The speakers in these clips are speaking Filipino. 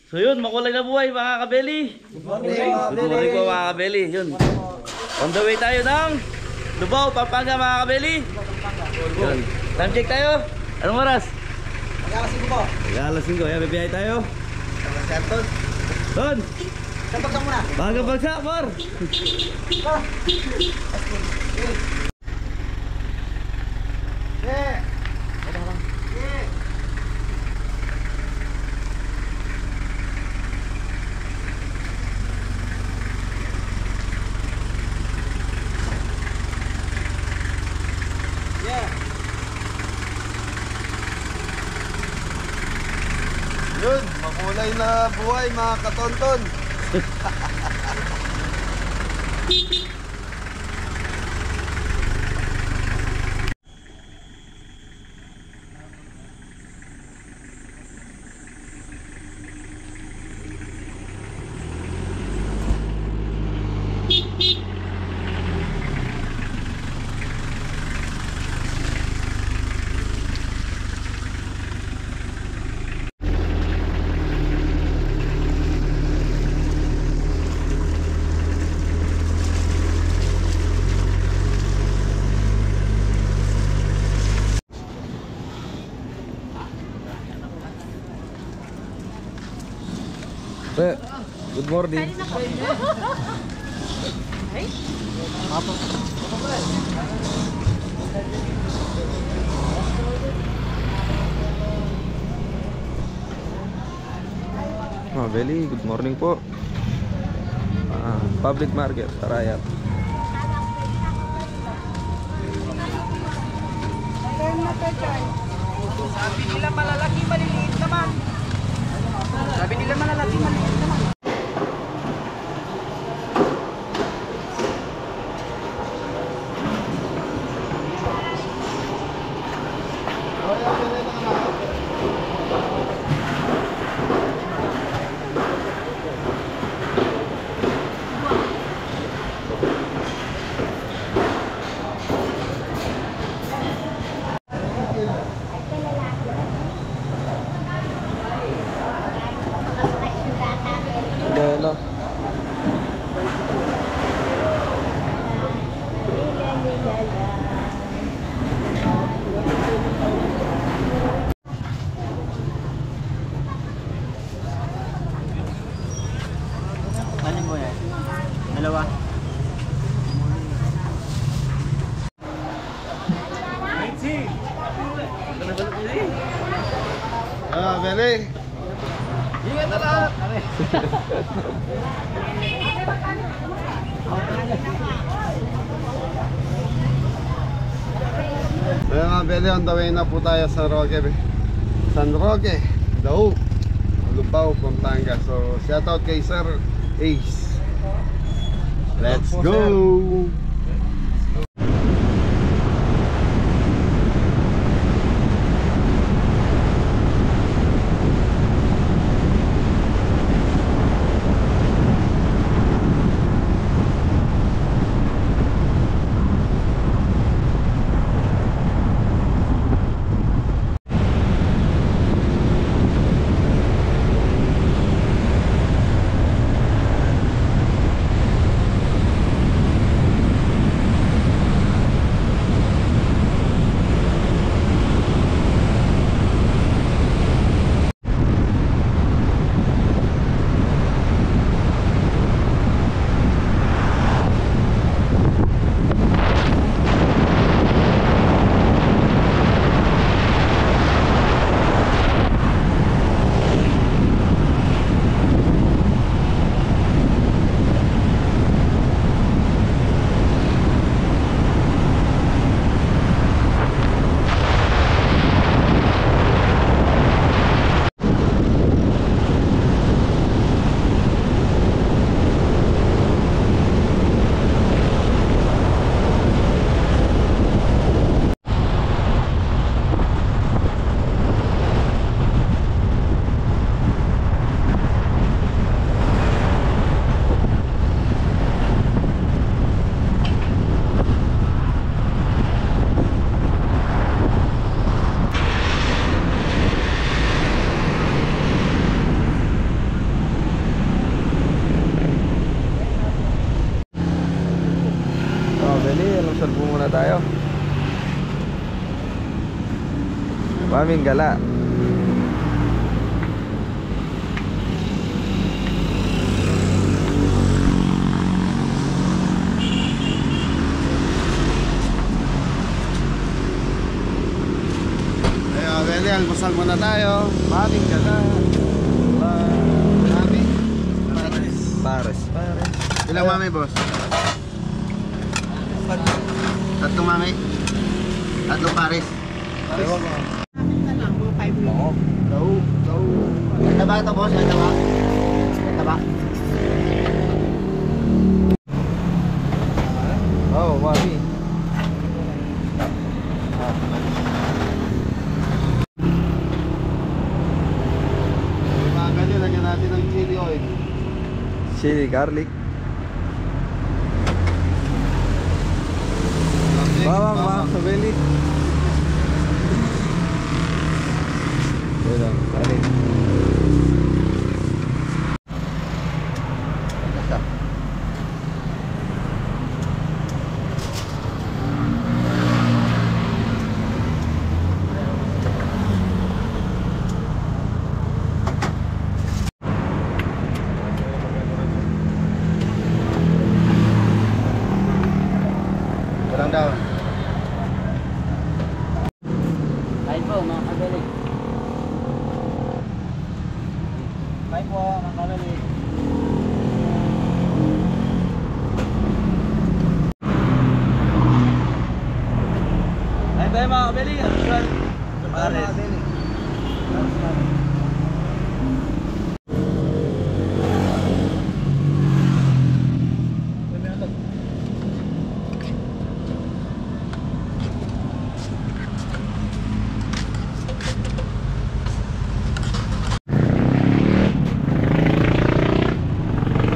So yun, makulay na buhay mga kabeli. Good morning po mga kabeli. Yun. On the way tayo ng Lubao, Pampanga mga kabeli. Yun. Time check tayo. Anong oras? Mag-alas 5 po. Mag-alas 5. Ayan, bibiyahe tayo. Ton! Sabagsak muna. Bagang bagsak, Mar! Yun, makulay na buhay mga katonton. Good morning. Beli, good morning po. Public market, Tarayat. Sabi nila malalaki, maliliit naman. Sabi nila malalaki, maliliit naman. Alin mo yan? Dalawa? Beli. Ingat na lahat. Mga Beli, on the way na po tayo sa San Roque, Daug, Lubao, Pampanga. So, shoutout kay Sir Ace. Let's go! salbo muna tayo. Paming gala. Ayun, Beli, almusal muna tayo. Paming gala. Mami. Pares. Ilang mami, boss? Tatlong mami. Tatlong pares. Ganda ba ito, boss? Ganda ba? Ganda ba? Oh, mami. Mga ganyan, lagyan natin ng chili oil. Chili, garlic. Bawang mga kabeli. Yun lang, garlic. Walang daw. Kain po mga kabeli. Kain po mga kabeli. Ayun tayo mga kabeli. Almusal. Pares.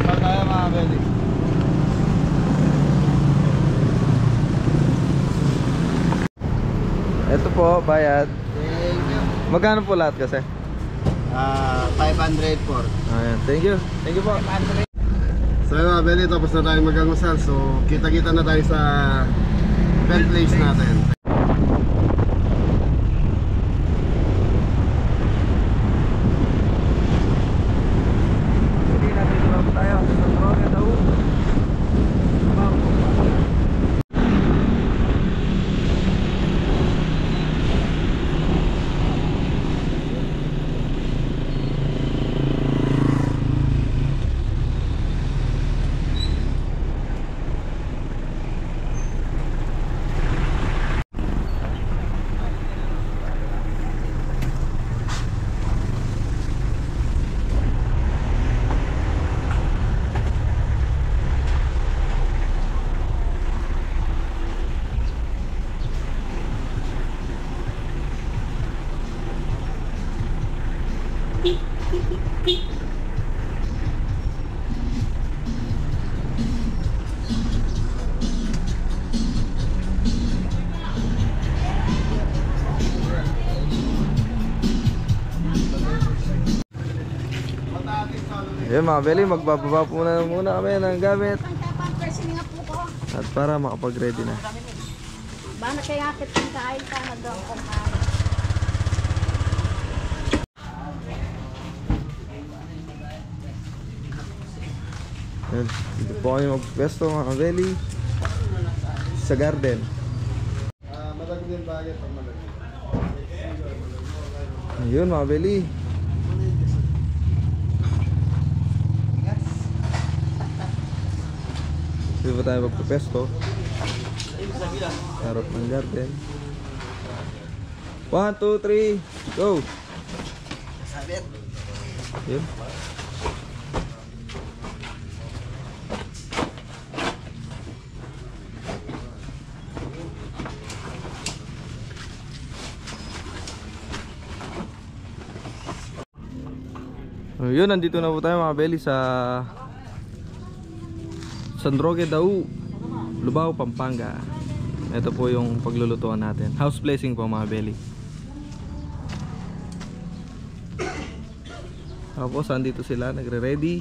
Saan tayo, mga Beli? Ito po, bayad. Thank you. Magkano po lahat kasi? 500 for. Ayan, thank you. Thank you po. So yun, mga Beli, tapos na tayo mag-almusal. So kita-kita na tayo sa event place natin. Hindi natin lumabas tayo sa San Roque, Daug. Ayun mga Beli, magbababa po muna kami ng gamit. At para makapag-ready na. Bana kaya akit ng kain ka na doon kung kain. Ayun, dito po kami magpwesto mga Beli. Sa garden. Malagyan din bagay pag malagyan. Ayun mga Beli. Dito pa tayo magpwesto. Harap ng garden. 1, 2, 3, go! Yun. Yun, nandito na po tayo mga Beli sa San Roque, Daug, Lubao, Pampanga. Ito po yung paglulutuan natin. House blessing po mga Beli. Tapos andito sila, nagre-ready.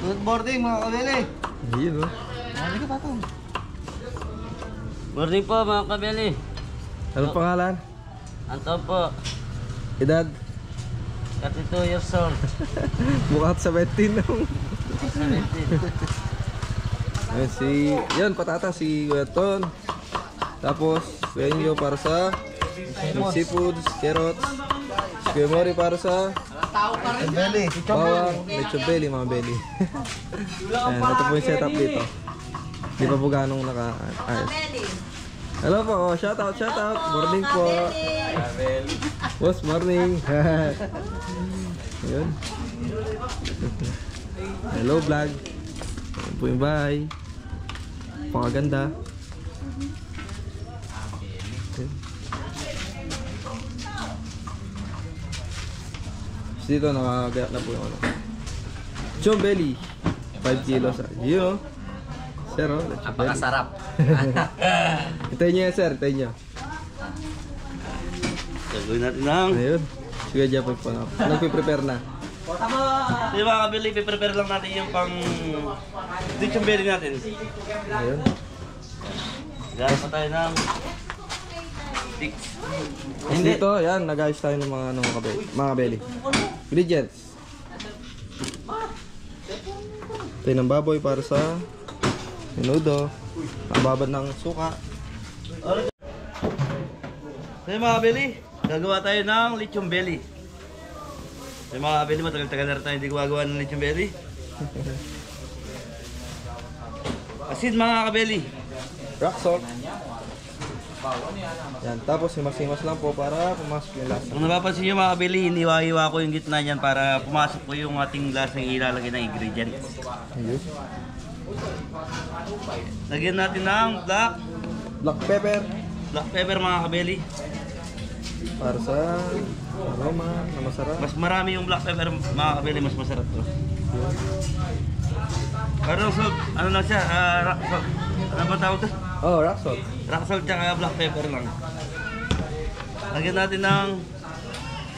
Good morning mga kabili. Ayun oh. Morning po mga kabeli. Anong pangalan? Anto po, Edad? 32 years old. Mukha 17 nung. Ayun si, yan patata si Weton. Tapos Wenyo para sa seafoods, carrots. Si Kuya Mori para sa Belly. bawang, lechon belly mga belly. Ayan, ito po yung setup dito. Di pa po ganong naka-ayos. Hello po, oh, shout out. Morning po. Boss, morning. Ayun. Hello vlog. Ayan po yung bye. Pakaganda. Ayan. Dito nakagaya na po yung ano. Lechon belly. 5 kilos. Yun oh. Sir oh. Napakasarap. Hintayin nyo yan sir, hintayin nyo. Gagawin natin ng... Ayun. Sige dyan po po na. Nagpiprepare na. Di mga kabeli, prepare lang natin yung pang... lechon belly natin. Ayun. Gano'n pa tayo ng... sticks. Tapos dito, yan, nag-ayos tayo ng mga, mga belly. Ingredients. Tayo ng baboy para sa menudo. Nababad ng suka. So yung mga kabeli, gagawa tayo ng lechon belly. So yung mga kabeli, matagal-tagal na rin tayo hindi gumagawa ng lechon belly. Asin mga kabeli. Rock salt. Yan, tapos himas-himas lang po para pumasok yung lasa. Kung napapansin nyo mga kabeli, hiniwa-hiwa ko yung gitna niyan para pumasok po yung ating lasang ilalagay ng ingredients. Ayun. Lagyan natin ng Black pepper. black pepper mga kabeli. Para sa aroma na masarap. Mas marami yung black pepper mga kabeli, mas masarap to. Pero salt, ano lang siya, rock salt. Ano ba tawag to? Oh, rock salt. Rock salt tsaka black pepper lang. Lagyan natin ng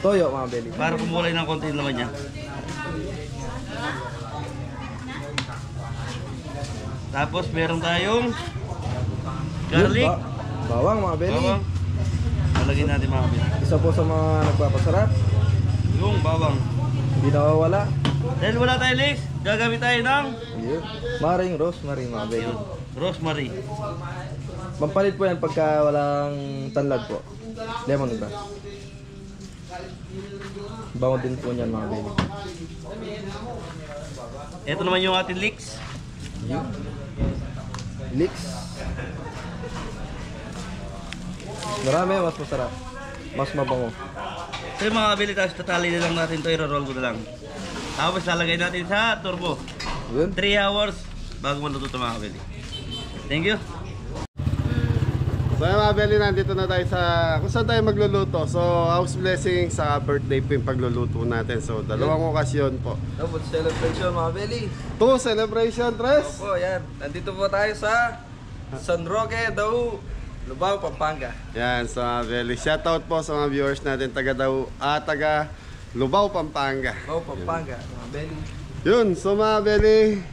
Toyo mga belly. para kumulay ng konti yung laman niya. Tapos meron tayong garlic. Yun, bawang mga belly. Bawang. Lalagyan natin mga kabeli. Isa po sa mga nagpapasarap. Yung bawang. Hindi nawawala. Dahil wala tayo leeks, gagamit tayo ng Ayun. Maring rosemary mga belly. rosemary. Pampalit po yan pagka walang tanlad po. Lemongrass. Bango din po niyan mga belly. Ito naman yung ating leeks. Ayun. Leeks. Marami, mas masarap. Mas mabango. So yung mga kabili, tapos tatali na lang natin ito, i-roll ko na lang. Tapos lalagay natin sa turbo. Ayun. 3 hours bago maluto ito mga kabili. Thank you. So yung mga belly, nandito na tayo sa kung saan tayo magluluto. So house blessing sa birthday po yung pagluluto natin. So dalawang okasyon po. Tapos celebration mga belly. 2 celebration, Tres. Opo, yan. Nandito po tayo sa San Roque, Dau, Lubao, Pampanga. Yan, so mga belly. Shoutout po sa mga viewers natin taga Lubao, Pampanga. Lubao, Pampanga. Mga belly. Yun, so mga belly.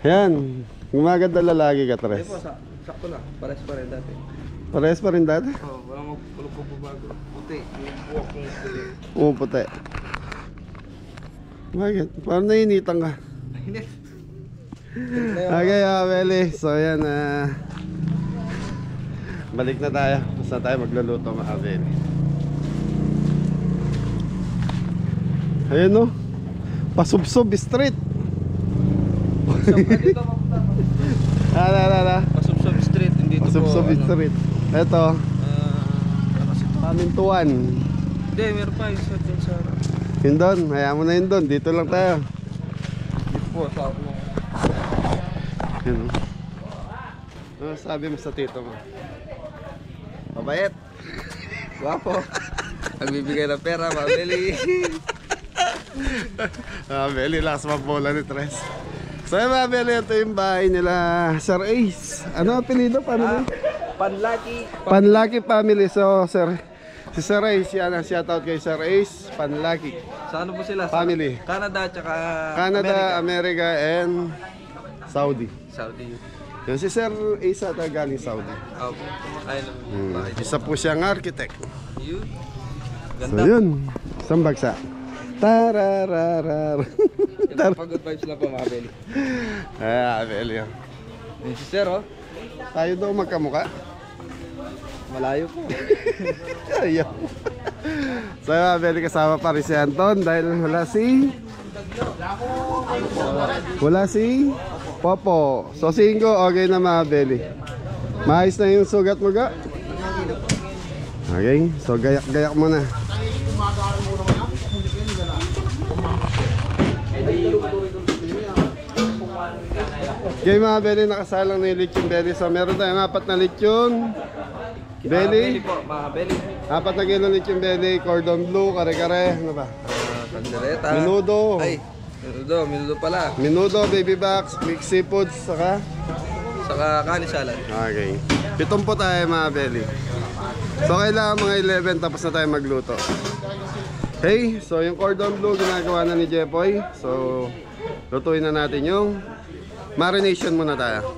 Yan, gumaganda lalaki ka, Ayun Tres. po, sakto na. Pares pa rin dati. Parehas pa rin dati. Oh, walang magpulog po bago. Puti. Yung buwak ng puti. Puti. Bakit? Parang nainitan ka. Hindi. Okay, Belly. So yan, balik na tayo. Basta tayo magluluto mga Belly. Ayun no. Pasubsob Street. Pasubsob Street. Hindi ito po. Pasubsob Street. Ito, Nakasito. Pamintuan. Hindi, meron pa yung sa dyan sa harap. Yun doon, hayaan mo na yun doon. Dito lang tayo. Dito po, sa ako. Yun no. Ano sabi mo sa tito mo? Mabait. Wapo. Nagbibigay ng pera, mabili. Belly, lakas mabola ni Tres. So yung mga Belly, ito yung bahay nila Sir Ace. Ano ang apelido? Paano ba? Panlaki. Panlaki family. So Sir Si Sir Ace, yan ang shoutout kay Sir Ace, Panlaki. Sa ano po sila? Family. Canada tsaka Canada, America, and Saudi. Saudi. Yan si Sir Ace ata galing Saudi. Opo. Ayun. Isa po siyang architect. Yun. So Ganda. yun, isang bagsak. Tarararar. Pag-good vibes lang po mga belly. Abelio. Yun si Sir oh. Tayo daw magkamuka. Malayo po. Ayaw. So Abelio kasama pa rin si Anton dahil wala si Popo. So 5, okay na mga Abeli. Maayos na yung sugat mo ga? Okay, so gayak-gayak mo na. Okay mga Beli, nakasalang na yung lechon belly. So meron tayong 4 na lechon belly, po mga belly. 4 na kilo lechon belly, cordon bleu, kare-kare, ano ba? Kaldereta. Menudo. Ay, menudo pala. Menudo, baby box, mixed seafoods, saka? Saka kanin salad. Okay. 7 po tayo mga belly. So kailangan mga 11 tapos na tayo magluto. Okay, so yung cordon bleu ginagawa na ni Jepoy. So lutuin na natin yung marination muna tayo.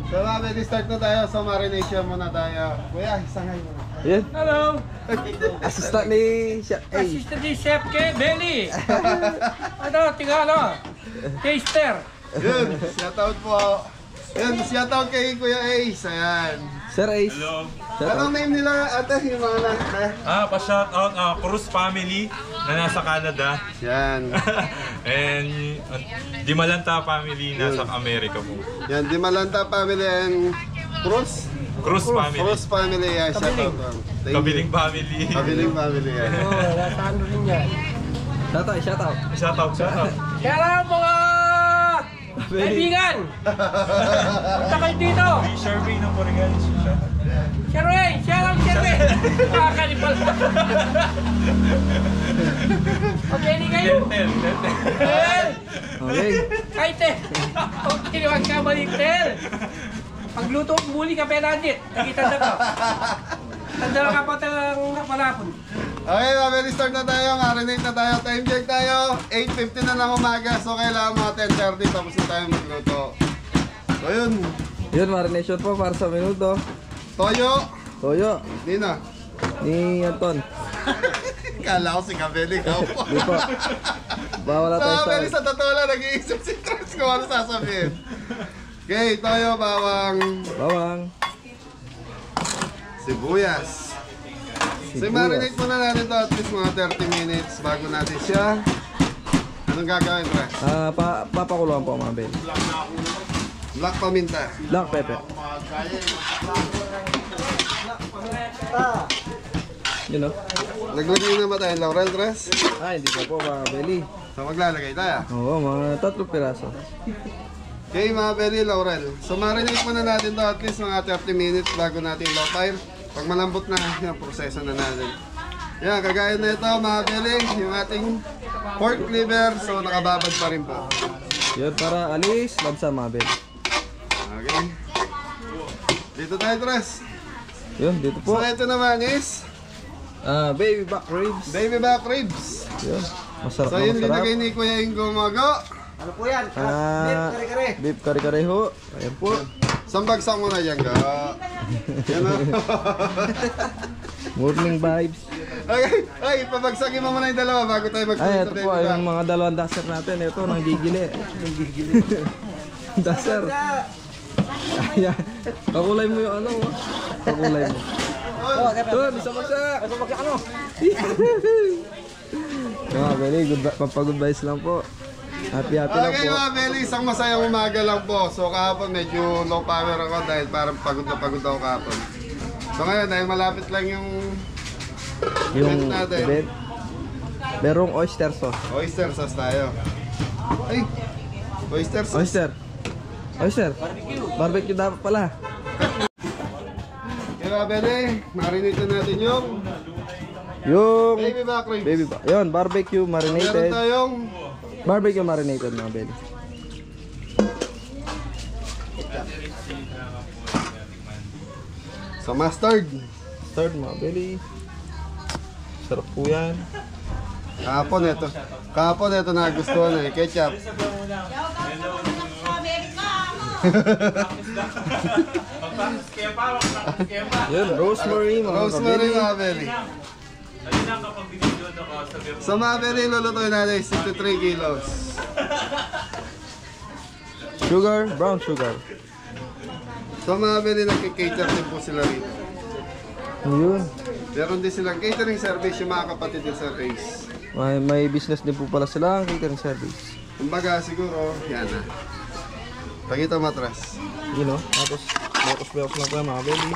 So mga belly, start na tayo. So marination muna tayo. Kuya, isangay muna. Yan. Hello! Assistant ni Chef A. Assistant ni Chef K. Belly! Tingalo! Taster! Yun, shoutout po. Yun, shoutout kay Kuya Ace. Ayan. Sir Ace. Hello. Anong name nila ate? Yung mga Pa-shoutout Cruz family na nasa Canada. Yan. And Dimalanta family nasa Amerika po. Yan, Dimalanta family and Cruz. Cruz family. Cruz family, yan. Shoutout. Thank you. Kabiling family. Kabiling family, yan. Nasaan rin yan? Shout out. Shoutout. Kaya mga kaibigan! Punta kayo dito! Sherwin ng Boreal. Sherwin! Sherwin! Makakali pala! Okay, hindi kayo! Tel. Okay. Kahit eh! Okay, huwag ka maligtel! Pagluto, muli ka penadit. Nakitanda ka. Tanda ka pa talang malapon. Okay, mabili start na tayo. Marinate na tayo. Time check tayo. 8:50 na ng umaga. So, kailangan mga 10:30 tapos na tayo magluto. So, yun. Yun, marination po para sa minuto. Toyo. Toyo. Nina. Ni Anton. Kala ko si Kabeli ka po. Di po. Bawala tayo So, Kabeli sa... sa totoo lang, nag-iisip si Trans kung ano sasabihin. Okay, toyo, bawang, Bawang. sibuyas. So, marinate muna natin to at least mga 30 minutes bago natin siya. Anong gagawin, Trans? Papakuluan po mga bel. Black paminta. Black pepper. Yun o. Naglagay na ba tayo ng laurel, Trans? Hindi pa po mga belly. So, maglalagay tayo. Oo, mga 3 piraso. Okay mga belly, laurel. So marinate muna natin to at least mga 30 minutes bago natin low fire. Pag malambot na, yung proseso na natin. Yan, kagaya na ito mga belly, yung ating pork liver. So nakababad pa rin po. Yun, para alis, lansa mga belly. Okay. Dito tayo, Tres. Yun, dito So po. ito naman is Baby back ribs. baby back ribs. Yun, masarap So na yun masarap. linagay ni Kuya yung gumago. Ano po yan? Beef kare-kare ho. Ayan po. Sambagsak mo na dyan, ga. Yan o. Morning vibes. Okay, ay, pabagsakin mo muna yung dalawa bago tayo Ay, magpunta ito sa po baby back. yung mga dalawang daser natin. Ito, nang gigili. Daser. Ayan. Pakulay mo yung ano. Pakulay mo. Doon, isa-magsak. Ano? Very good. Pampagod vibes lang po. Happy lang Okay po. mga Belly, isang masayang umaga lang po. So kahapon medyo low power ako dahil parang pagod na pagod ako kahapon. So ngayon dahil malapit lang yung Yung event natin. event. Merong oyster sauce. Oyster sauce tayo. Ay! Oyster sauce. Oyster. Oyster. Barbecue dapat pala. Okay mga Belly, marinate na natin yung Yung baby back ribs. baby ba? Yun, barbecue Meron marinated. tayong Barbecue marinated mga belly. sa mustard. Third mga belly. Sarap po yan. Kahapon ito nagustuhan eh, ketchup. Yun, rosemary mga Rosemary kabeli. mga belly. So mga belly, lulutuin natin 63 kilos. Sugar, brown sugar. So mga belly, nagkikater din po sila rito. Yun. Meron din silang catering service yung mga kapatid din sa race. May business din po pala sila ang catering service. Kumbaga siguro, yan na. Pakita matras. Yun o. Tapos, bekos lang po yan mga belly.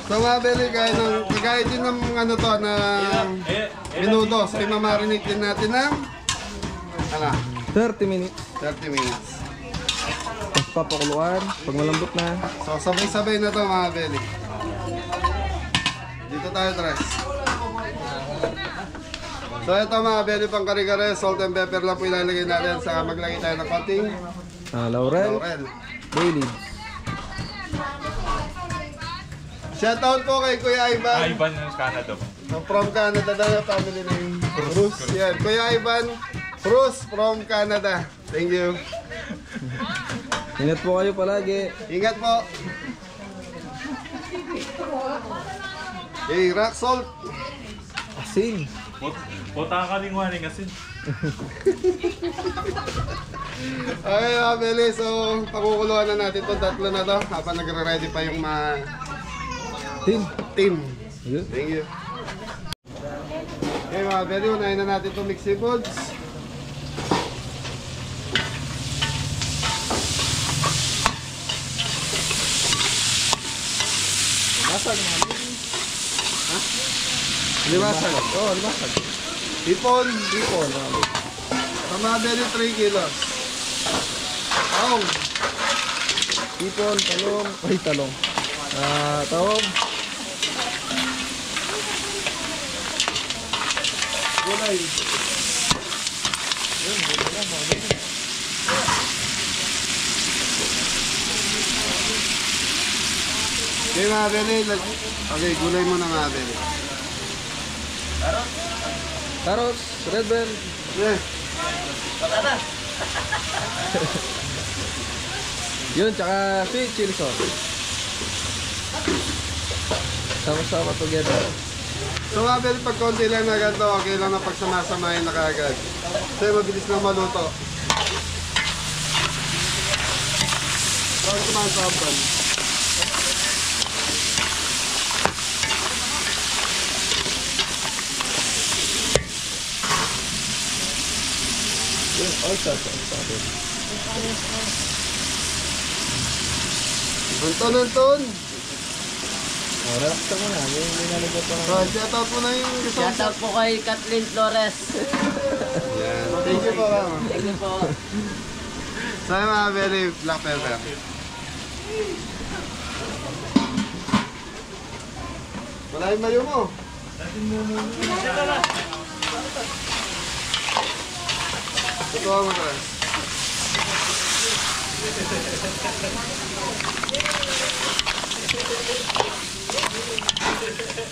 So mga belly, kagaya din ng ano to, na minuto. So imamarinate din natin ng 30 minutes. 30 minutes. Tapos papakuluan. Pag malambot na. So sabay-sabay na to mga belly. Dito tayo tres. So ito mga belly pang kare-kare, salt and pepper lang po ilalagay natin sa maglagay tayo ng konting Laurel. laurel. Bay leaves. Shoutout po kay Kuya Ivan. Ivan ng Canada. From Canada na family name. Bruce. Yan. Kuya Ivan. Bruce from Canada. Thank you. Ingat po kayo palagi. Ingat po. Okay, rock salt. Asin. Puta ka rin waring asin. Okay mga Beli, so pakukuluan na natin itong tatlo na to habang nagre-ready pa yung mga team. Yun. Thank you. Okay mga Beli, unahin na natin itong mixed seafoods. Masag mga belly. Limasag. Oo, limasag. Hipon. Hipon mga belly. Sa mga Beli, 3 kilos. Taong. Hipon, talong. Ay, talong. Tawag. Gulay. Yun, gulay lang mga belly. Okay mga Beli, okay, gulay mo na mga Beli. Carrots, red bell. Yeah. Yun, tsaka sweet chili sauce. Sama-sama together. So mga Beli, pag konti lang na ganito, okay lang na pagsamasamahin na kaagad. Kasi mabilis lang maluto. Bakit kumasapan? Yun, all sauce. Anton! Relax ka muna. May nalagyan pa So, shoutout mo na yung isang Shoutout po kay Kathleen Flores. Yan. Thank you po, ma'am. Thank you po. So, yung mga Beli, black pepper. Wala yung mayo mo. Ito mo ka.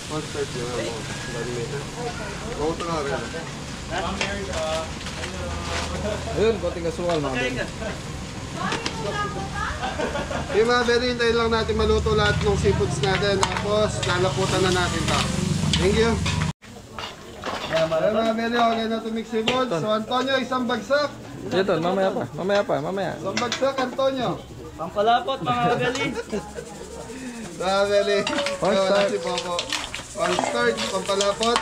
Mustard yun mo. Bawang ka rin. Ayun, konting asukal mga belly. Yung mga Beli, hintayin lang natin maluto lahat ng seafoods natin. Tapos, lalaputan na natin ito. Thank you. Yung mga Beli, okay na ito mix seafood. So, Antonio, isang bagsak. Ito, mamaya pa. Isang bagsak, Antonio. Pampalapot mga kabeli. Mga Beli. Cornstarch. Si Popo. Cornstarch, pampalapot.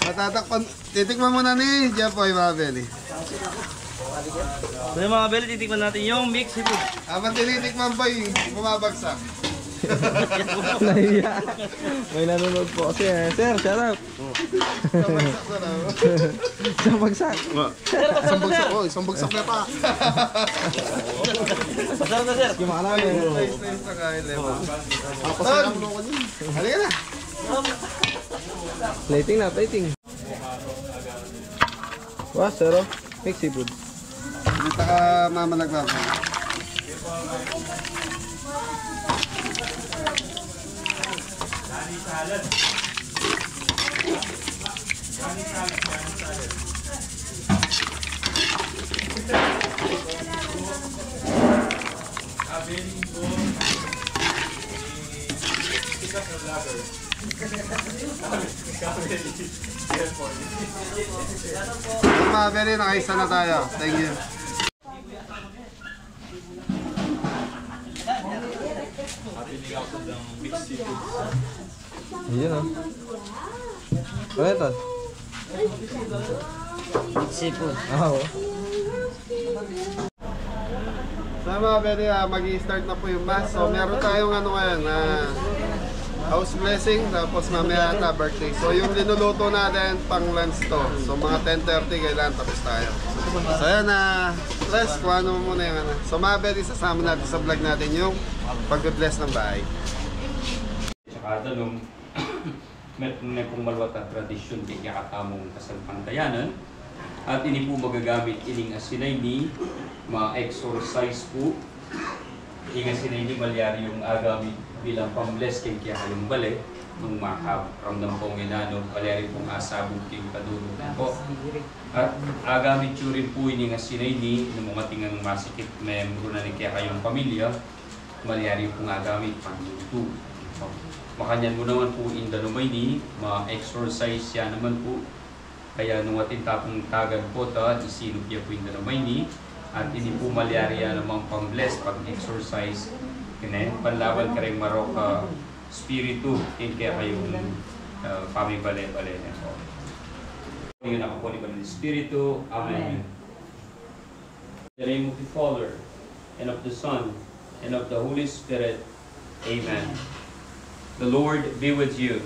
Matatakpan. Titikman muna ni Jepoy, mga Beli. So yung mga kabeli, titikman natin yung mixed seafood. Habang tinitikman pa yung bumabagsak. Nahiya. May nanonood po kasi. Sir, shout out. Bumabagsak na lang. Isang bagsak. Isang bagsak ko, isang bagsak na pa. Masarap na sir. Gimana namin. Nice na kain, Lema. Ton! Halika na. Plating na, plating. Wow, sir. Mixed seafood. Dito ka mama nagbaba. Honey salad. Honey salad, honey salad. Kabeling ko. Sikat na vlogger. Mga Beli, nakaisa na tayo. Thank you. Ayun oh. Ano ito? Seafood. Oo. So mga Beli, mag-i-start na po yung mass. So meron tayong ano ngayon, house blessing, tapos mamaya ata birthday. So yung linuluto natin, pang lunch to. So mga 10:30 kailangan tapos tayo. So yan stress, kung ano muna yung ano. So mga Beli, sasama natin sa vlog natin yung pag-bless ng bahay. Tsaka nung meron na pong malwat na tradisyon di kakatamong kasalpantayanan at ini po magagamit ining asinay ni ma-exorcise po ining asinay ni malyari yung agamit bilang pambless kay kaya kayong bale nung makaramdam pong inano malyari pong asabog king kadulog po at agamit yun rin po ining asinay ni ng mga tingang masikip membro na ni kaya kayong pamilya malyari pong agamit pang-luto. Makanyan mo naman po in Danumay ni, ma-exorcise siya naman po. Kaya nung ating tapong tagan po ta, isilog niya po in Danumay ni. At ini po malaria namang pang-bless pag-exorcise. Kaya panlaban ka rin maroka spiritu, kaya kayong pamibale-bale na po. Yun ako po ni Banal Espiritu. Amen. In the name of the Father, and of the Son, and of the Holy Spirit. Amen. The Lord be with you.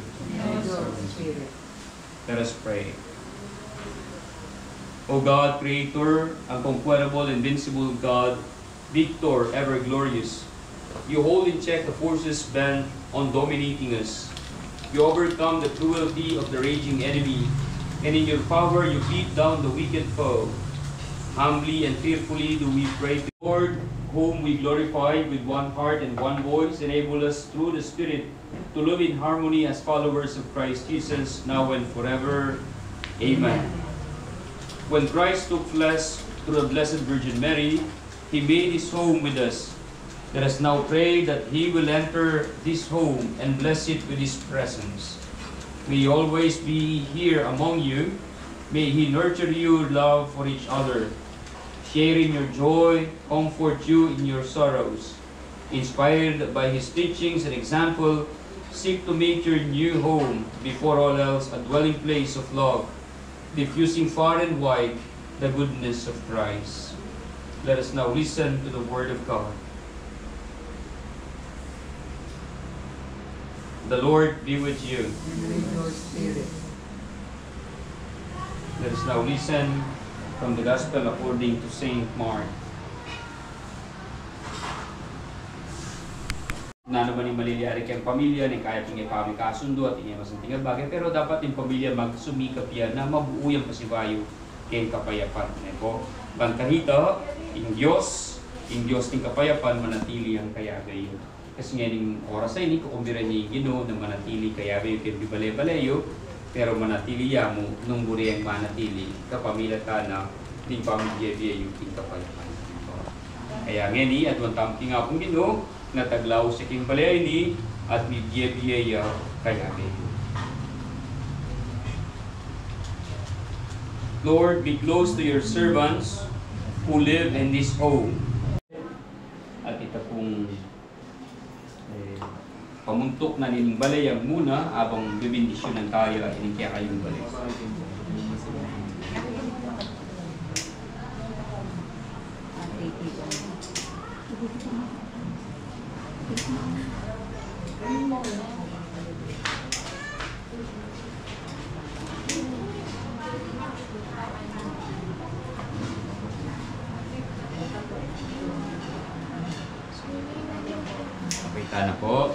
Let us pray. O God, Creator, unconquerable, invincible God, Victor, ever glorious, you hold in check the forces bent on dominating us. You overcome the cruelty of the raging enemy, and in your power you beat down the wicked foe. Humbly and fearfully do we pray to the Lord, whom we glorify with one heart and one voice, enable us through the Spirit to live in harmony as followers of Christ Jesus, now and forever. Amen. When Christ took flesh through the Blessed Virgin Mary, He made His home with us. Let us now pray that He will enter this home and bless it with His presence. May He always be here among you. May He nurture your love for each other, sharing your joy, comfort you in your sorrows. Inspired by His teachings and example, seek to make your new home, before all else, a dwelling place of love, diffusing far and wide the goodness of Christ. Let us now listen to the Word of God. The Lord be with you. Let us now listen from the Gospel according to Saint Mark. Na naman yung maliliari kayong pamilya, ni kaya tingin pami kasundo at tingin masanting bagay, pero dapat yung pamilya magsumikap yan na mabuo yung pasibayo kayong kapayapan. Eko, bangkahita, yung Diyos ting kapayapan, manatili ang kayagay yun. Kasi ngayon oras ay hindi ko kumbira niya yung Ginoo na manatili kayagay yung kibibale-baleyo, pero manatili ya mo nung buri ang manatili, kapamilya ta na ting pamilya yung ting kapayapan. Kaya ngayon at wantampi nga pong Ginoo, nataglaw sa king balay ni at bibiyaya kayagay. Lord, be close to your servants who live in this home. At ito pong pamuntok na nining balayang muna abang bibindisyonan tayo at inikya kayong balay. Na po,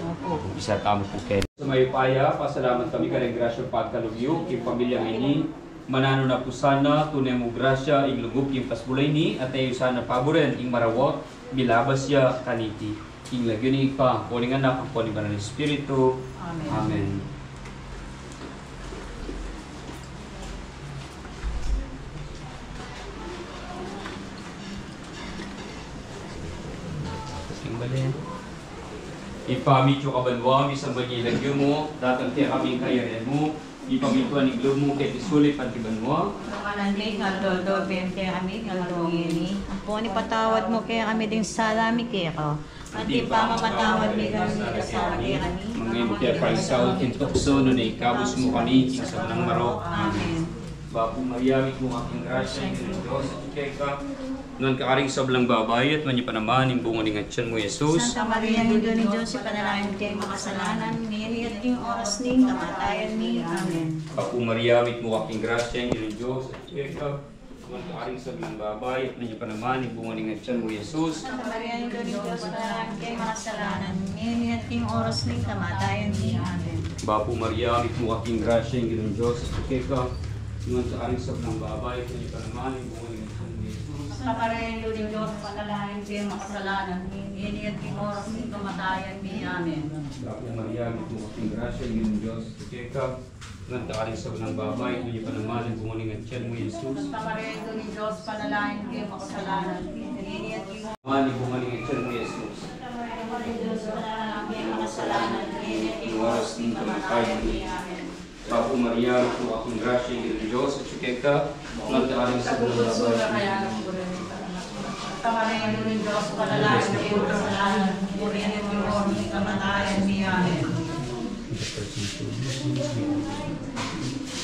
isa tamo po kayo. Sa may paya, pasalamat kami kanang grasya pagkalugyo, kay pamilyang ini, manano na po sana, tunay mo grasya, ing lugop yung pasbulay ni, at tayo sana paboren, ing marawot, bilabas ya kaniti. King Lagunig pa, ang Poning Anak, ang Poning Banal na Espiritu. Amen. Amen. Kasing bali. Ipamit yung kabanwang, isang bagilagyo mo, datang tiya kami kayarin mo, ipamituan ng globe mo, kaya isulit pantibanwang. Kalandig, ngaldodo, bente kami, ngaldongini. Ang ni patawad mo kaya kami din salami kaya. At di pa mamatawad ni kami sa kami. Mga impia paisaw, kintukso, nun ay kabos mo kami, sa ng marok. Amen. Bapo Maria, mo aking grasya, ng Diyos, at ikay ka. Noon kakaring sablang babae at manya pa naman, yung bunga ng atyan mo, Jesus. Santa Maria, Nido ni Diyos, ipanalangin kayo makasalanan, ngayon at yung oras ni kamatayan ni. Amen. Bapo Maria, mo aking grasya, ng Diyos, at ikay ka. Noon kakaring sablang babae at manya pa naman, yung bunga ng atyan mo, Jesus. Santa Maria, Nido ni Diyos, ipanalangin kayo makasalanan, ngayon at yung oras ni kamatayan ni. Amen. Bapo Maria, mo aking grasya, ng Diyos, at ikay ka. Noon kakaring sablang babae at manya pa naman, yung bunga ng atyan mo, Jesus. Santa Maria, Nido ni Diyos, ipanalangin kayo makasalanan, ngayon at yung oras ni kamatayan ni. Amen. Bapo Maria, mo aking grasya, ng Diyos, at ikay ka. Noon kakaring sablang babae at manya pa naman, yung bunga ng atyan mo, Jesus. Santa Maria, Nido ni Diyos, ipanalangin kayo makasalanan, ngayon at yung Mani bumalik ang tiyan mo, Jesus. Santa Maria, Nido ni Diyos, ipanalangin kayo makasalanan, ngayon at yung oras ni kamatayan ni. Amen. Bapo Maria, ito akong grasya ng Diyos at sukay ka, nagdaaling sa buong babae. Santa Maria, Nido ni Diyos, ipanalangin kayo makasalanan, ngayon at yung oras ni kamatayan ni. Amen.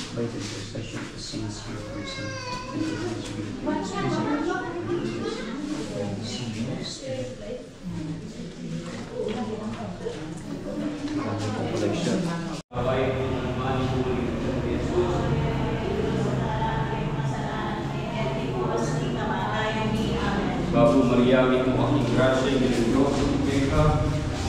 By the intercession of the saints of your Son, and the Holy Spirit. Babae ko ng mani po ng Jesus. Bapo Maria, ito aking grasya ng Diyos at ikay ka.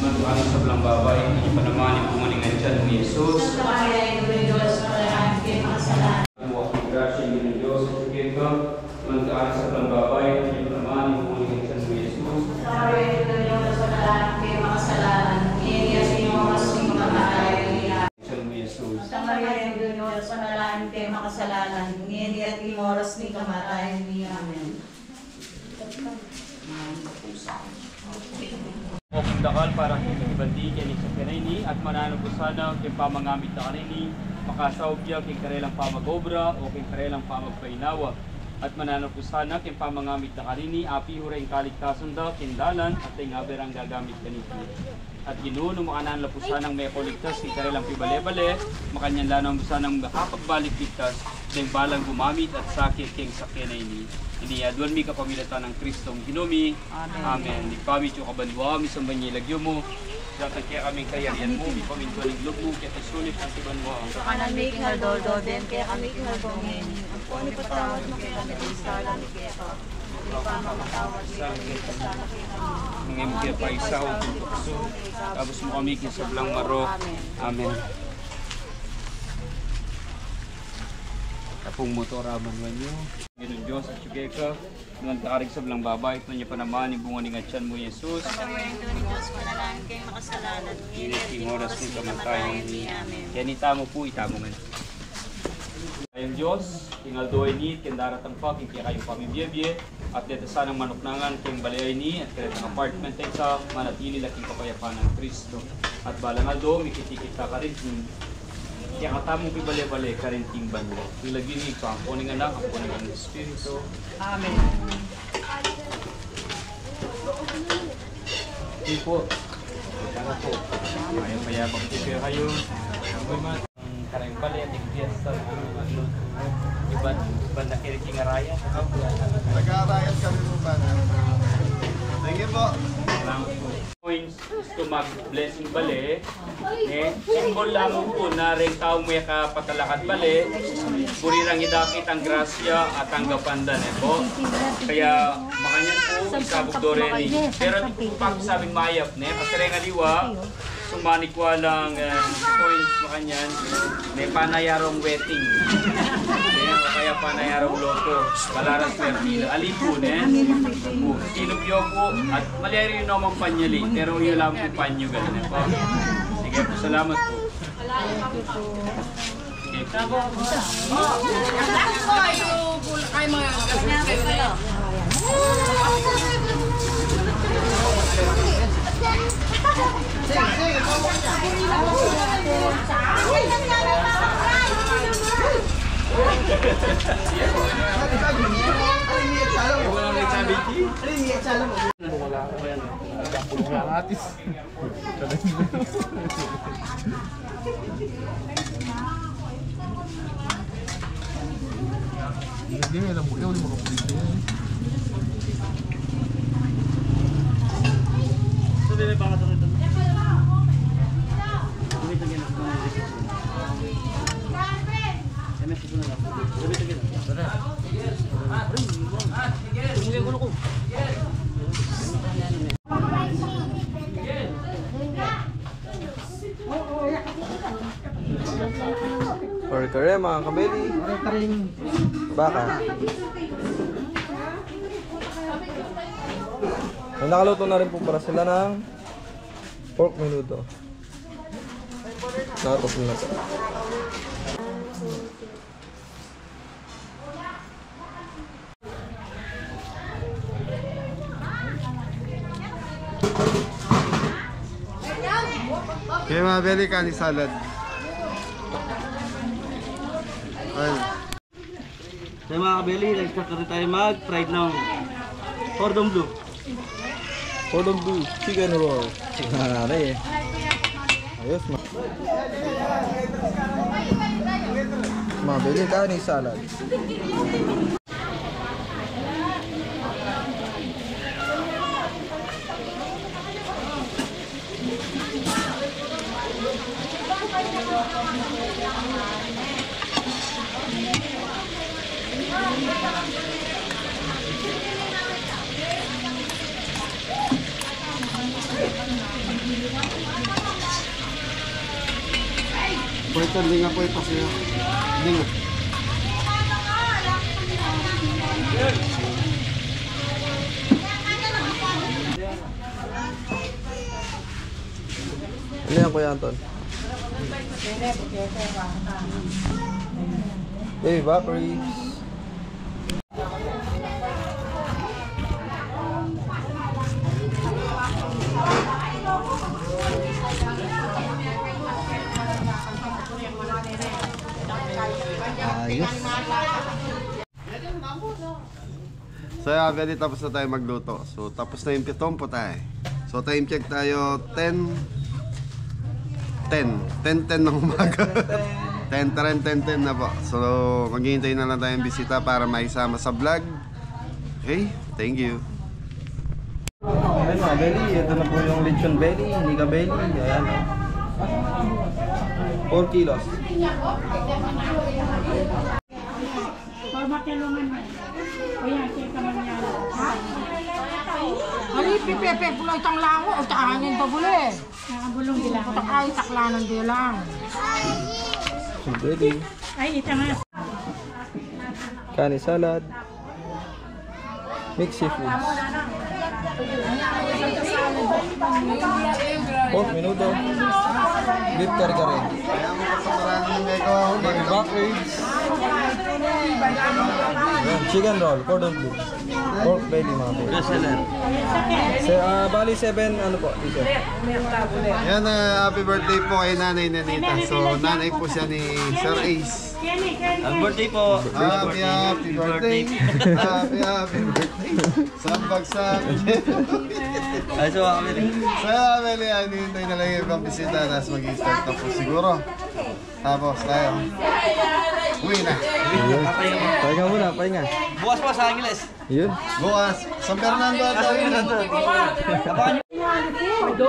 Magdaaling sa buong babae, hindi pa naman yung pumaling ang tiyan mo, Jesus. Santa Maria, Nido ni Diyos, ipanalangin kayo makasalanan. Ang aking grasya ng Diyos at ikay ka. Magdaaling sa buong babae, hindi pa naman yung pumaling ang tiyan mo, Jesus. Santa Maria, Nido ni Diyos, ipanalangin kayo makasalanan, ngayon at yung oras ni kamatayan ni. Tiyan mo, Jesus. Santa Maria, Nido ni Diyos, ipanalangin kayo makasalanan, ngayon at yung oras ni kamatayan ni. Amen. Oking dakal para ibandi kini sa kanini at manano po sana kay pamangamit na kanini makasaobya kay karelang pamagobra o kay karelang pamagpainawa at manano po sana kay pamangamit na kanini api huray kaligtason da kindalan at ay ngaberang gagamit kanini at Ginoo no makanan po sanang may koligtas kay karelang pibale-bale makanyan lanang po sanang makapagbalik ligtas ding balang gumamit at sakit kay sakinay ini adwan mi kapamilatan ng Kristong Ginoo. Amen. Ipamit yung kabanwa, misang banyilagyo mo. Dapat kaya kaming kayarian mo, ipamintuan ng loob mo, kaya tasulit ang tibanwa. Kalandig, ngaldodo, ben kaya kami ngalbongin. Ang po ni patawad mo kaya kami din salami kaya ka. Hindi pa mamatawad kaya kami kasama kaya kami. Ngayon kaya pa isaw, tukso. Tapos mo kami kisablang maro. Amen. Tapong motor aman nyo. Ngayon Diyos at sugay ka. Nung taarig sa blang babay, ito niya pa naman, ibunga ni atyan mo, Jesus. Santa Maria, Nido ni Diyos, panalangin kayo makasalanan. Ngayon at Yung yung oras oras ni ni kamatayan kamatayan ni. ni. Amen. Kaya itamo po, itamo man. Ayong Diyos, tingal doy ni, kendaratang pa, kaya kayong pamibiyebye, at dito sanang manuknangan, kayong balay ni, at kaya ang apartment ay sa manatili laking kapayapaan ng Kristo. At balangal do, mikitikita ka rin, kaya katamong pibali-bali ka rin timban mo. Ilagin ni ikaw, ang kuning anak, ang kuning ang Espiritu. Amen. Hindi po. Kaya po. Ayaw kaya magpipir kayo. Ang karang bali at yung fiesta. Iban na kiriking araya. Nag-aarayat kami po ba? Thank you po. Points is to mag-blessing bali. Simbol lang po na rin tao mo ka patalakad bali. Burirang idakit ang grasya at ang gapandan po. Kaya makanyan po isabog do rin. Pero pag sabing mayap kasi rin aliwa, sumanikwa lang points makanyan. May panayarong wedding. Kaya pa manayarong loto, Palaras Pertilo, Alipunen, Sinubyo po, at malayari yun naman panyali, pero yun lang po panyo ganun po. Sige po, salamat po. Okay po. Kare mga kabeli. Baka. May nakaluto na rin po para sila ng pork menudo. Nakatapos na ito. Okay mga belly, kanin salad. Ayun. So mga kabeli, nag-start na tayo mag-fried ng cordon bleu. Cordon bleu, chicken roll. Ay, ayos ma. Mga belly, kanin salad. Pwede hindi nga po ito siya. Hindi nga. Ano yan Kuya Anton? Baby Vapories. Ayos. So yeah, very tapos na tayo magluto. So tapos na yung pitong tayo. So time check tayo 10 ng umaga. 10 na po. So maghihintay na lang tayong bisita para maisama sa vlog. Okay, thank you. Ayan mga belly, ito na po yung lechon belly, hindi ka belly. Ayan o. 4 kilos. Ali, pipepe, pula itang lango, o takanin pa pula eh. Nakabulong dilang. O takay, taklanan dilang. Belly. Ay, ita nga. Kanin salad. Mixed seafoods. Pork menudo. Beef kare-kare. Baby back ribs. Chicken roll, cordon bleu. Pork belly mga po. Bali 7 ano po dito. Yan, happy birthday po kay Nanay Nenita. So nanay po siya ni Sir Ace. Happy birthday po. Happy birthday. Happy birthday. Sambagsak. Ay, so mga kabeli. So family, hinihintay na lang yung ibang bisita. Tapos mag-i-start na po siguro. Tapos tayo. Uwi na. Pahinga muna, pahinga. Bukas pa sa Angeles. Yun. Bukas. San Fernando at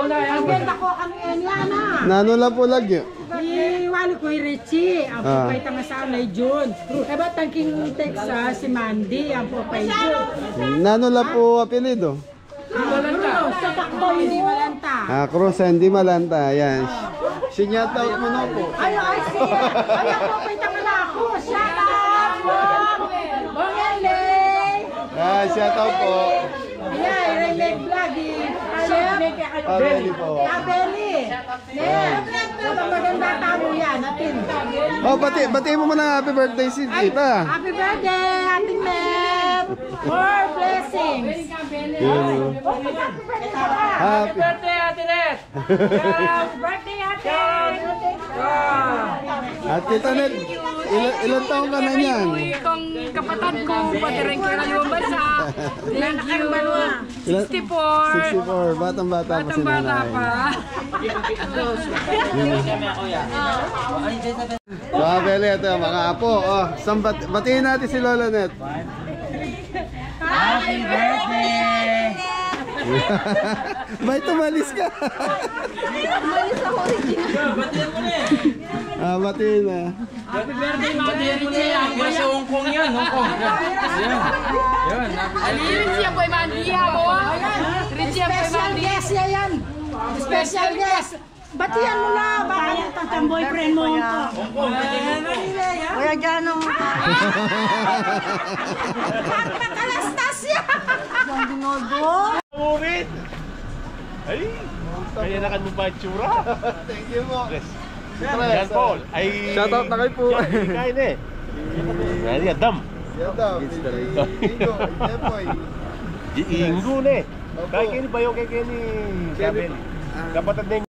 Ang ganda ko kami yan na. Nano lang po lagi. Iwali ko yung Richie, ang popay tanga sa alay June. Eh ba't ang King Texas, si Mandy, ang popay June. Nano lang po apelido. Sa takbo, hindi malanta. Cruz, hindi malanta. Yan. Sinyat out mo na po. Ay, siya. Ay, ang popay tanga na ako. Shout out! shout out po. Ayan, Ray Vlog. Chef. Pabeli po. Kabeli. Yan. Maganda tamo yan. Atin. Oh, bati mo muna happy birthday si Tita. Happy birthday, Ating Mep. More blessings. Happy Birthday, Ate Net! Happy birthday, Ate. At Tita Net, ilan taong ka na niyan? Kung kapatid ko, pati rin ko na lumabas sa. Thank you. 64. 64, batang-bata pa si nanay. Mga Beli, ito mga apo. Oh, batiin natin si Lola Net. Happy birthday. May tumalis ka. Umalis ako original. Batiin na. Happy birthday, Mami Richie! Yan sa Hong Kong yan, Hong Kong. Yan. Richie boy Mandia mo. Richie boy Mandia. Special guest yan. Special guest. Batiyan mo na. Bakit ang boyfriend mo ito? Kuya Jano mo pa. Makalastas yan. Yung dinodo. Movie! Ay! Kaya nakan mo ba itsura? Thank you po. Yan Paul. Ay... Shoutout na kayo po. Kain eh. Ay, Adam. Yan daw. Ingo. Jepoy. Ingo ne. Kaya kini bayo kay kini Kabel. Kapatid din.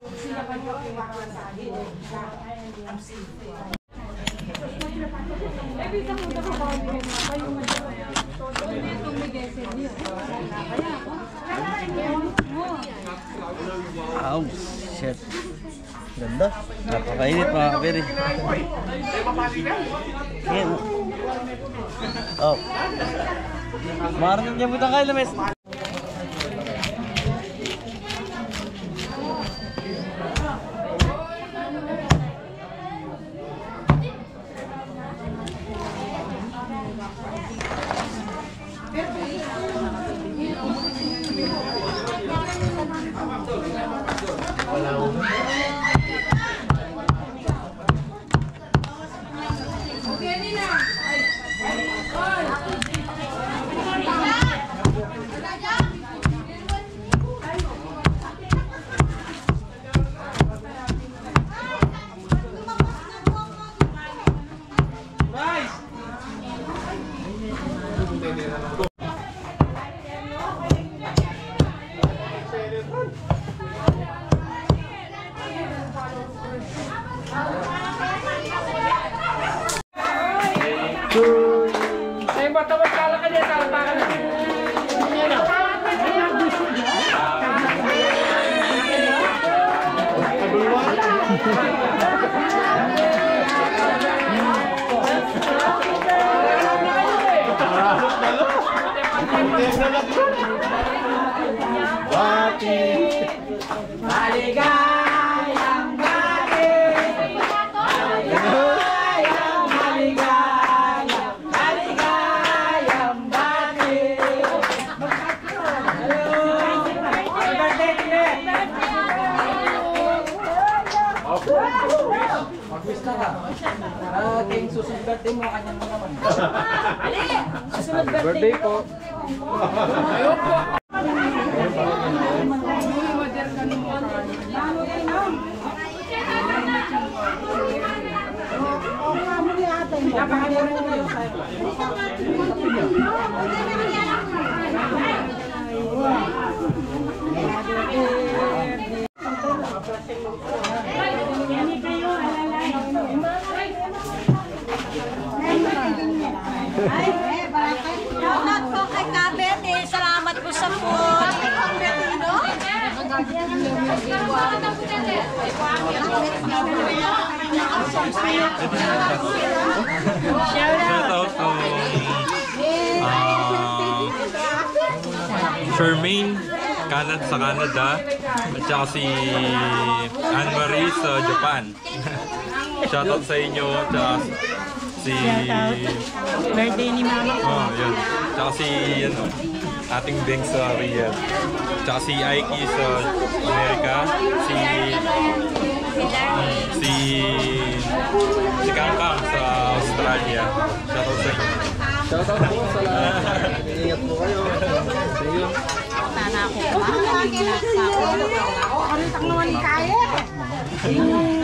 Oh, shit. Ganda. Napakainit mga kabeli. Yan. Oh. Marunong niya butang kayo lamis. Ay, matawag ka lang kanya, salpa ka lang. Maligayang gabi. Maligayang gabi. Mag-wish na ka. King susunod birthday mo, kanya mo naman. Birthday po. Ayun po. Shoutout po kay Kabete. Salamat po sa food. Shoutout to Charmaine sa Canada at saka si Anne-Marie sa Japan. Shoutout sa inyo at saka si Birthday ni Mama. oh, yun. Tsaka si ano, ating Beng sa Riyadh. Tsaka si Aiki sa Amerika. Si Kangkang sa Australia. Shoutout sa inyo. Shoutout po sa lahat. Ingat po kayo. Thank you. Sana ako pa. Kalitak naman kaya.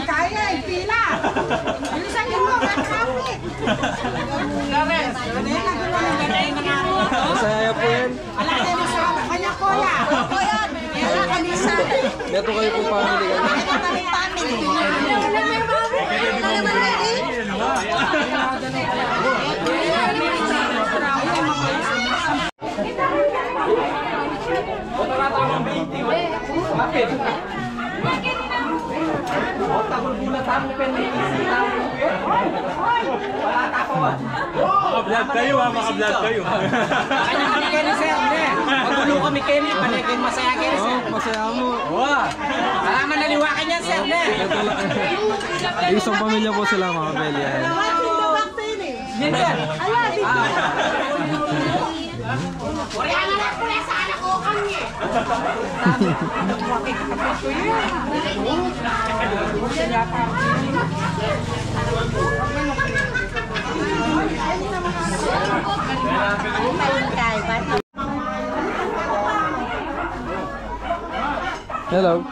Kaya, pila. Bilisan nyo mo, traffic. Masaya po yan. Alam kayo mo sa kanya kuya. Kuya, wala kami sa... Beto kayo po family ka. Ito kami family. Maka-vlog kayo ha, maka-vlog kayo. Kanya kami kayo ni Sir, ne? Magulo kami kayo ni, panay masaya kayo ni Sir. Masaya mo. Wow! Alaman naliwakan yan, Sir, ne? Isang pamilya po sila mga kabeli. Yan, Sir. Hello.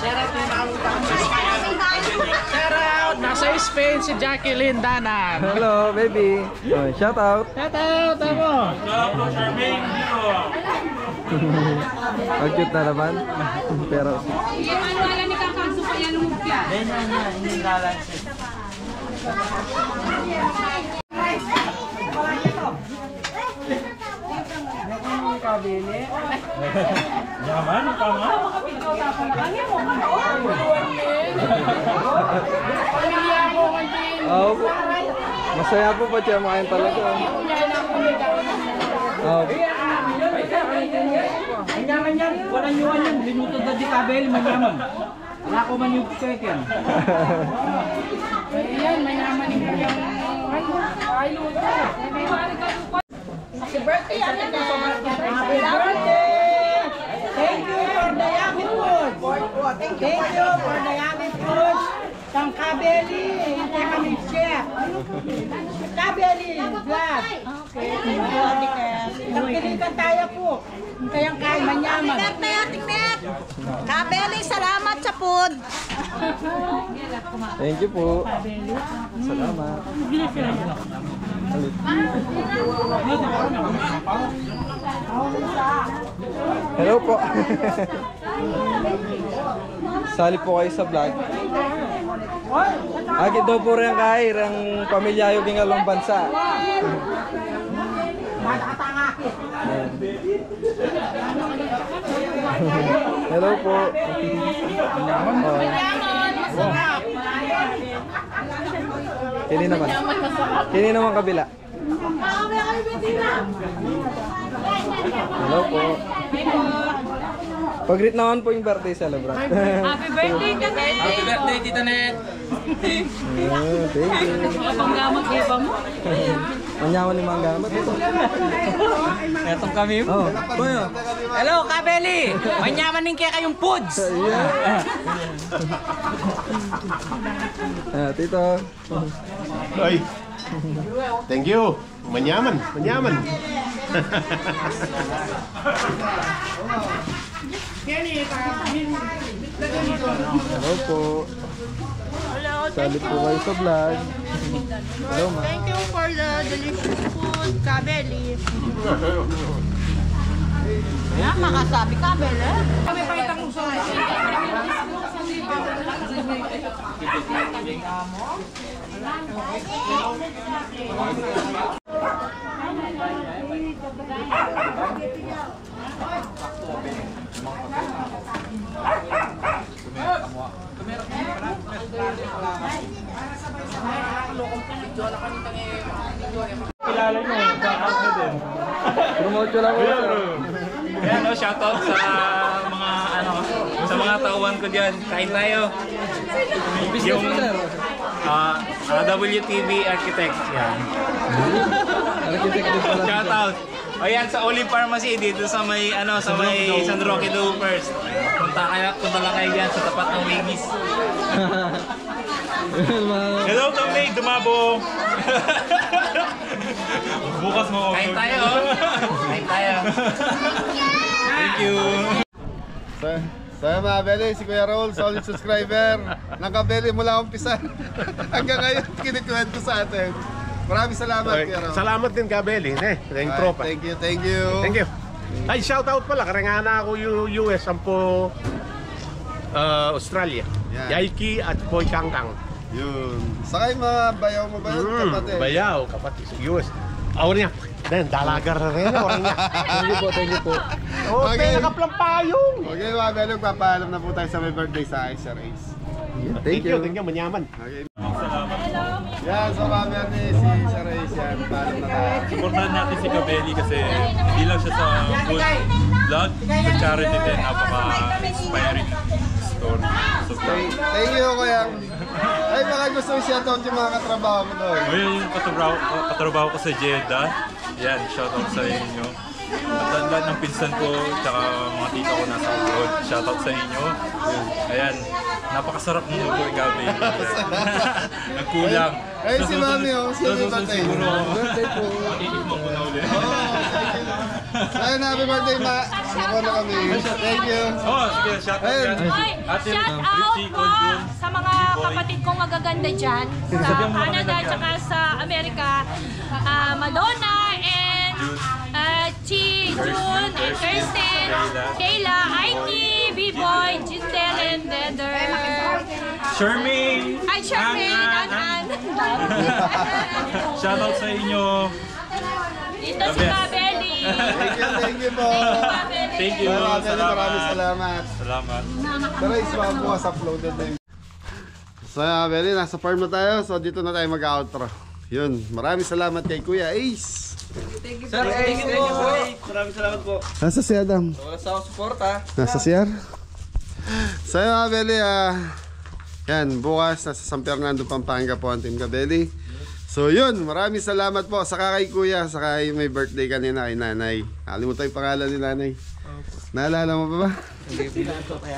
Shout out! Nasa Spain si Jacqueline Danan. Hello, baby. Oh, shout out. Shout out! Ako! Ang cute na naman. Pero Wala ni kakanso pa yan lumupya. Yaman, tama. Oo po. Masaya po pa siya makain talaga. Oo. Manyaman yan! Walang yuwan yan! Minuto na di kabel, manyaman. Wala ko man yung chicken. Ayan, mayaman yung kanyang ay luto. Happy birthday, Ate Ned. Happy birthday! Thank you for the yummy food. Thank you for the yummy food. Sang Kabeli, hindi kami chef. Kabeli, vlog. Okay, thank you, Ate Ned. Nagpilitan tayo po. Kayang kain manyaman. Birthday, Ate Ned. Kabeli, salamat sa food. Thank you po. Salamat. Hello po. Sali po kayo sa vlog. Agad daw po rin kahit ang pamilya yung gingalong bansa. Hello po. Kini naman. Kini naman kabila. Hello po. Pag-greet naman po yung birthday celebrant. Happy birthday, Ate Ned. Happy birthday, Tita Ned! Thank you. Panggamot iba mo. Manyaman ni Manggamat. Etong kami. Oh, kuya. Hello, Kabeli! Manyaman din kaya kayong foods! Tito. Ay. Thank you. Manyaman, manyaman. Hello po. Sali po kayo sa vlog. Hello, ma. Thank you for the delicious food, Kabeli. Makasabi Kabeli. Kami pakita kong sa Kilala nyo, kakakit din. Promote ko lang po. Yan, no, shoutout sa mga sa mga tauhan ko diyan. Kain tayo. Yung WTV Architects yan. Architect din pala. Shoutout. Ayan, sa Olive Pharmacy, dito sa may, sa may San Roque do first. Punta lang kayo dyan sa tapat ng Wiggies. Hello, Tom May, dumabo. Bukas mo. Kain tayo, Kain tayo. Thank you. So mga Kabeli, si Kuya Raul, solid subscriber ng Kabeli mula umpisa. Hanggang ngayon, kinikwento sa atin. Maraming salamat, Kuya Raul. Salamat din Kabeli, yung tropa. Thank you, thank you. Thank you. Ay, shout out pala, karangana ako yung US, sampo Australia. Yaiki at Boy Kangkang. Yun. Sakay mga bayaw mo ba yun, kapatid? Bayaw, kapatid. US. Awar niya. Dan, dalagar na rin. Awar niya. Thank you po. Okay, nakaplampayong. Okay, mga Kabeli, magpapaalam na po tayo sa may birthday sa Sir Ace. Thank you, manyaman. Okay. Yan, so mga Kabeli, si Sir Ace yan. Paalam na tayo. Supportan natin si Kabeli kasi hindi lang siya sa food vlog, sa charity din, napaka-inspiring story. So, Thank you, Kuya. Ay, baka gusto mo shoutout yung mga katrabaho mo doon. ngayon yung katrabaho ko sa Jeddah. Yan, shoutout sa inyo. At lahat ng pinsan ko, tsaka mga tita ko nasa abroad. Shoutout sa inyo. Ayan, napakasarap ng luto yung gabi. Nagkulang. Ay, si Mami, si Susunod Batay. siguro. Birthday po. Iikman ko na ulit. Ayun, happy birthday, Ma. Ako na kami. Thank you. Oh, sige, shoutout yan. Ate, Shout out Richie, po Conjun. sa mga kapatid kong magaganda dyan sa Canada at sa Amerika. Madonna and Chi, June, and Kirsten, Kayla, Aiki, B-Boy, Jinder, and Deder. Shermaine! Ay, Shermaine, An. Shoutout sa inyo. Dito si Kabeli. Thank you po. Thank you. Maraming salamat. Salamat. Tara, iswag mo sa uploaded na yun. So, Beli, nasa farm na tayo. So, dito na tayo mag-outro. Yun, maraming salamat kay Kuya Ace. Sir, thank you po. Maraming salamat po. Nasa si Adam. Wala sa ako support ha. Nasa CR. So, Beli, yan, bukas nasa San Fernando, Pampanga po ang Team Kabeli. So yun, maraming salamat po sa kay Kuya, sa kay may birthday kanina kay Nanay. Kalimutan yung pangalan ni Nanay. Naalala mo pa ba?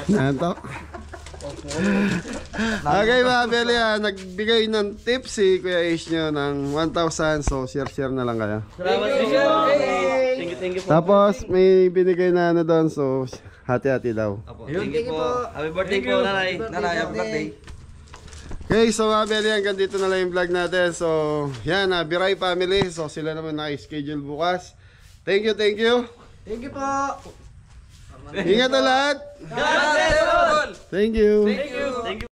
Nantok? Okay mga Beli, nagbigay ng tip si Kuya Ace nyo ng 1,000. So share na lang kayo. Salamat po. Thank you po. Tapos may binigay na doon, so hati-hati daw. Thank you po. Happy birthday po, Nanay. Nanay, happy birthday. Okay, so mga Beli, hanggang dito na lang yung vlog natin. So, yan, Biray family. So, sila naman naka-schedule bukas. Thank you, thank you. Thank you po. Ingat na lahat. God bless you all. Thank you. Thank you. Thank you.